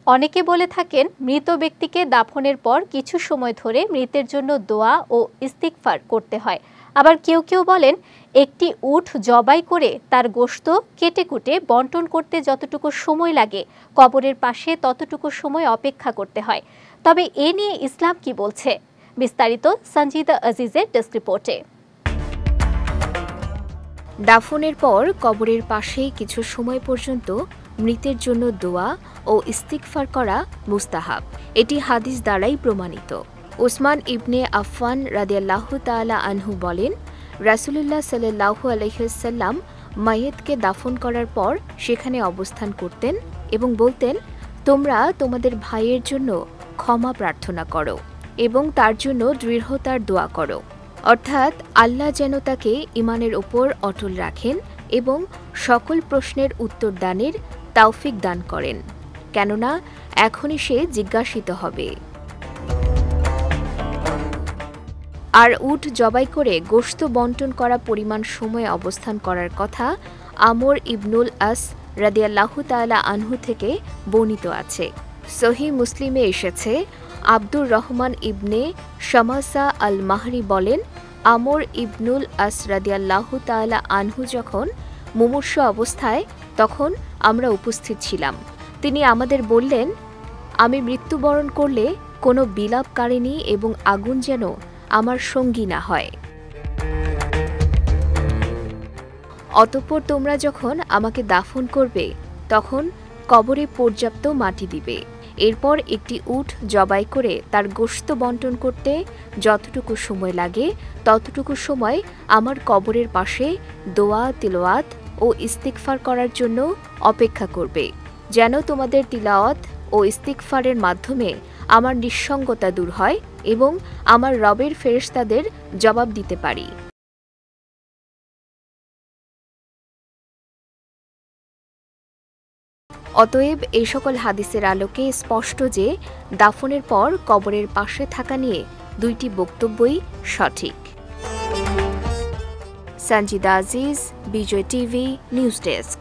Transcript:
অনেকে বলে থাকেন মৃত ব্যক্তিকে দাফনের পর কিছু সময় ধরে মৃতের জন্য দোয়া ও ইস্তিগফার করতে হয়। আবার কেউ কেউ বলেন একটি উট জবাই করে তার গোশত কেটে কুটে বন্টন করতে যতটুকু সময় লাগে কবরের পাশে ততটুকু সময় অপেক্ষা করতে হয়। তবে এ নিয়ে ইসলাম কি বলছে? বিস্তারিত সঞ্জিদা আজিজের ডেস্ক রিপোর্টে। দাফনের পর কবরের পাশে কিছু সময় পর্যন্ত মৃতের জন্য দোয়া ও ইস্তিগফার করা মুস্তাহাব। এটি হাদিস দ্বারাই প্রমাণিত। ওসমান ইবনে আফফান রাদিয়াল্লাহু তাআলা আনহু বলেন, রাসূলুল্লাহ সাল্লাল্লাহু আলাইহি ওয়াসাল্লাম মাইয়িতকে দাফন করার পর সেখানে অবস্থান করতেন এবং বলতেন, তোমরা তোমাদের ভাইয়ের জন্য ক্ষমা প্রার্থনা করো এবং তার জন্য দৃঢ়তার দোয়া করো, অর্থাৎ আল্লাহ যেন তাকে ঈমানের ওপর অটল রাখেন এবং সকল প্রশ্নের উত্তর দানের তৌফিক দান করেন, কেননা এখনই সে জিজ্ঞাসিত হবে। আর উট জবাই করে গোশত বন্টন করা পরিমাণ সময়ে অবস্থান করার কথা আমর ইবনুল আস রাদিয়াল্লাহু তাআলা আনহু থেকে বর্ণিত আছে। সহিহ মুসলিমে এসেছে, আব্দুর রহমান ইবনে শামাসা আল মাহরি বলেন, আমর ইবনুল আস রাদিয়াল্লাহু তাআলা আনহু যখন মুমূর্ষু অবস্থায় তখন আমরা উপস্থিত ছিলাম। তিনি আমাদের বললেন, আমি মৃত্যুবরণ করলে কোনো বিলাপকারিণী এবং আগুন যেন আমার সঙ্গী না হয়। অতঃপর তোমরা যখন আমাকে দাফন করবে তখন কবরে পর্যাপ্ত মাটি দিবে। এরপর একটি উট জবাই করে তার গোশত বন্টন করতে যতটুকু সময় লাগে ততটুকু সময় আমার কবরের পাশে দোয়া, তিলাওয়াত ও ইস্তিগফার করার জন্য অপেক্ষা করবে, যেন তোমাদের তিলাওয়াত ও ইস্তিগফারের মাধ্যমে আমার নিঃসঙ্গতা দূর হয় এবং আমার রবের ফেরেশতাদের জবাব দিতে পারি। অতএব এই সকল হাদিসের আলোকে স্পষ্ট যে দাফনের পর কবরের পাশে থাকা নিয়ে দুইটি বক্তব্যই সঠিক। সঞ্জিদা আজিজ, বিজয় টিভি, নিউজ ডেস্ক।